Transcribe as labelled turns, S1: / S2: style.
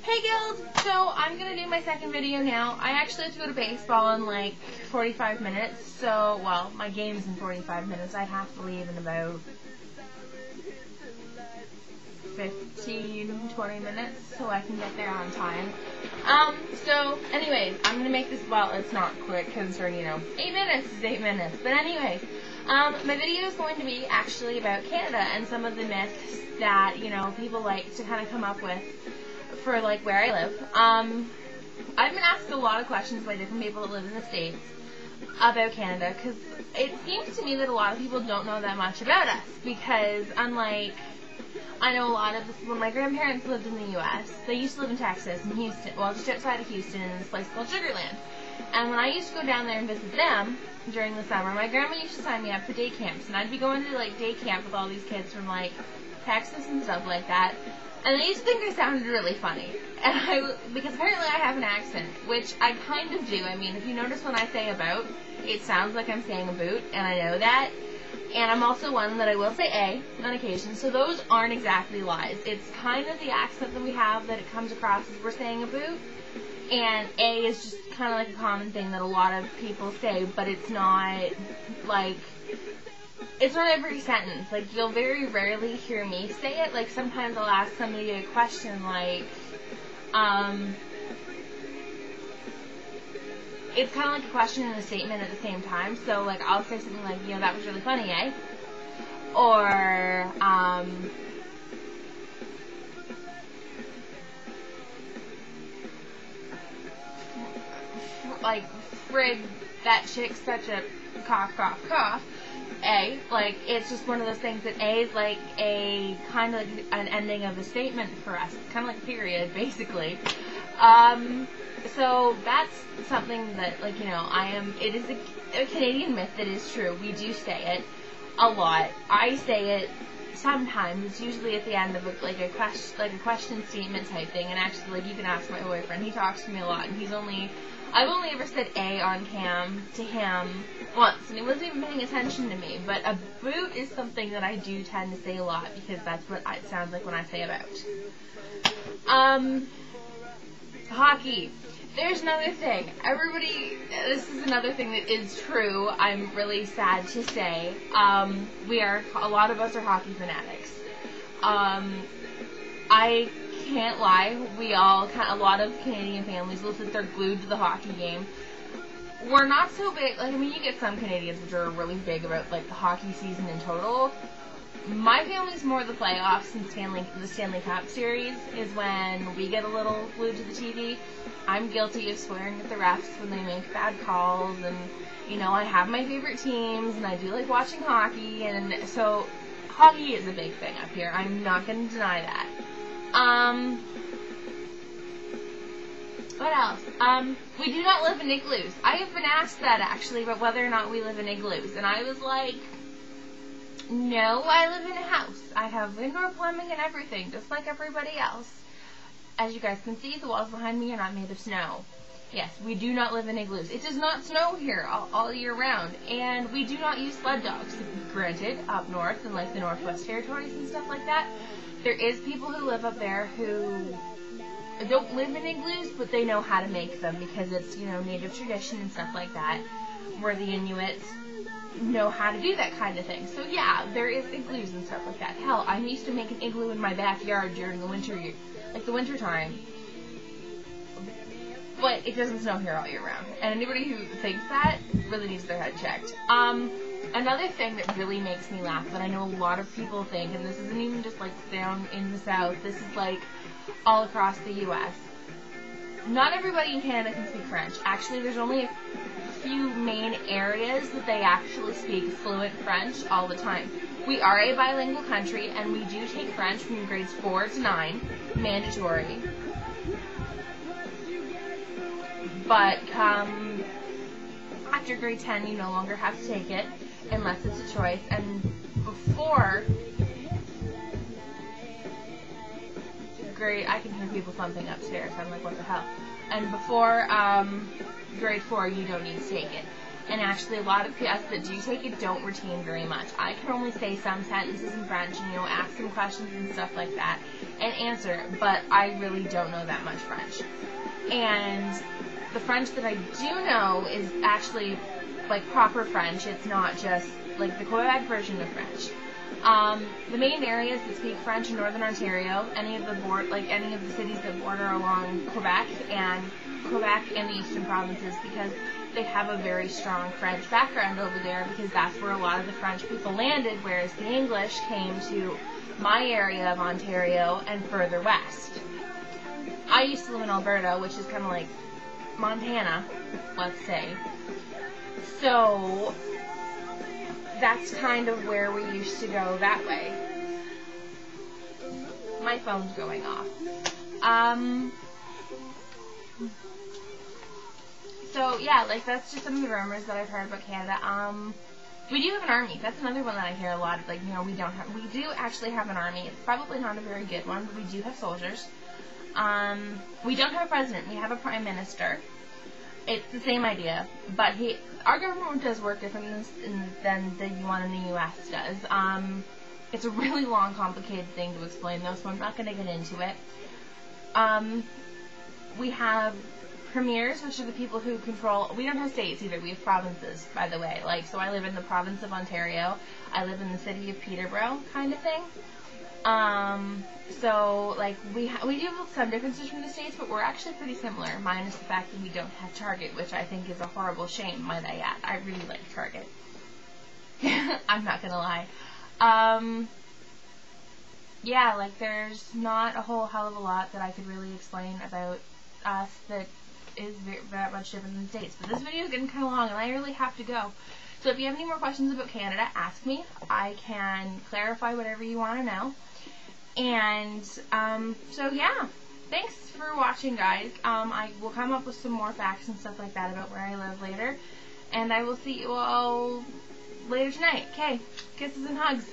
S1: Hey Guild! So I'm gonna do my second video now. I actually have to go to baseball in like 45 minutes, so, well, my game's in 45 minutes. I'd have to leave in about 15-20 minutes so I can get there on time. So anyways, I'm gonna make this, well, it's not quick considering, 8 minutes is 8 minutes. But anyways, my video is going to be actually about Canada and some of the myths that, people like to kind of come up with for, like, where I live. I've been asked a lot of questions by different people that live in the States about Canada, because it seems to me that a lot of people don't know that much about us, because unlike, I know a lot of this, when my grandparents lived in the U.S., they used to live in Texas, in Houston, well, just outside of Houston, in this place called Sugarland. And when I used to go down there and visit them during the summer, my grandma used to sign me up for day camps, and I'd be going to, like, day camp with all these kids from, like, Texas and stuff like that. And they used to think I sounded really funny, and because apparently I have an accent, which I kind of do. I mean, if you notice when I say about, it sounds like I'm saying a boot, and I know that. And I'm also one that I will say a on occasion, so those aren't exactly lies. It's kind of the accent that we have that it comes across as we're saying a boot, and a is just kind of like a common thing that a lot of people say, but it's not, like, it's not every sentence. Like, you'll very rarely hear me say it. Like, sometimes I'll ask somebody a question, like, it's kind of like a question and a statement at the same time. So, like, I'll say something like, that was really funny, eh? Or, like, frig, that chick's such a cough, cough, cough. A, like, it's just one of those things that A is like a kind of like an ending of a statement for us. It's kind of like period, basically. So that's something that, like, it is a Canadian myth that is true. We do say it a lot. I say it sometimes. It's usually at the end of a question statement type thing. And actually, like, you can ask my boyfriend. He talks to me a lot, and I've only ever said a on cam to him once, and he wasn't even paying attention to me. But a boot is something that I do tend to say a lot, because that's what it sounds like when I say about. Hockey. There's another thing. This is another thing that is true. I'm really sad to say. A lot of us are hockey fanatics. I can't lie, a lot of Canadian families will sit there glued to the hockey game. We're not so big, like, I mean, you get some Canadians which are really big about, like, the hockey season in total. My family's more the playoffs and the Stanley Cup series is when we get a little glued to the TV. I'm guilty of swearing at the refs when they make bad calls, and, I have my favorite teams, and I do like watching hockey, and so hockey is a big thing up here. I'm not going to deny that. What else? We do not live in igloos. I have been asked that, actually, about whether or not we live in igloos, and I was like, no, I live in a house. I have indoor plumbing and everything, just like everybody else. As you guys can see, the walls behind me are not made of snow. Yes, we do not live in igloos. It does not snow here all year round, and we do not use sled dogs. Granted, up north in, like, the Northwest Territories and stuff like that, there is people who live up there who don't live in igloos, but they know how to make them, because it's, native tradition and stuff like that, where the Inuits know how to do that kind of thing. So yeah, there is igloos and stuff like that. Hell, I used to make an igloo in my backyard during the winter time. But it doesn't snow here all year round. And anybody who thinks that really needs their head checked. Another thing that really makes me laugh that I know a lot of people think, and this isn't even just, like, down in the South, this is, like, all across the U.S. Not everybody in Canada can speak French. Actually, there's only a few main areas that they actually speak fluent French all the time. We are a bilingual country, and we do take French from grades 4 to 9, mandatory. But after grade 10, you no longer have to take it, unless it's a choice. And before grade, I can hear people thumping upstairs. I'm like, what the hell? And before grade 4, you don't need to take it. And actually, a lot of us that do take it don't retain very much. I can only say some sentences in French and, ask some questions and stuff like that and answer, but I really don't know that much French. And the French that I do know is actually, like, proper French. It's not just, like, the Quebec version of French. The main areas that speak French in Northern Ontario, any of the cities that border along Quebec and the eastern provinces, because they have a very strong French background over there, because that's where a lot of the French people landed, whereas the English came to my area of Ontario and further west. I used to live in Alberta, which is kind of like Montana, let's say. So that's kind of where we used to go that way. My phone's going off. So yeah, like, that's just some of the rumors that I've heard about Canada. We do have an army. That's another one that I hear a lot of. Like, we do actually have an army. It's probably not a very good one, but we do have soldiers. We don't have a president. We have a prime minister. It's the same idea, but our government does work differently than the one in the U.S. does. It's a really long, complicated thing to explain, though, so I'm not going to get into it. We have premiers, which are the people who control. We don't have states either. We have provinces, by the way. Like, so I live in the province of Ontario. I live in the city of Peterborough, kind of thing. So, like, we do have some differences from the states, but we're actually pretty similar, minus the fact that we don't have Target, which I think is a horrible shame, might I add. I really like Target. I'm not gonna lie. Yeah, like, there's not a whole hell of a lot that I could really explain about us that is very much different than the States. But this video is getting kind of long, and I really have to go. So if you have any more questions about Canada, ask me. I can clarify whatever you want to know. And, so yeah, thanks for watching, guys. I will come up with some more facts and stuff like that about where I live later. And I will see you all later tonight. Okay, kisses and hugs.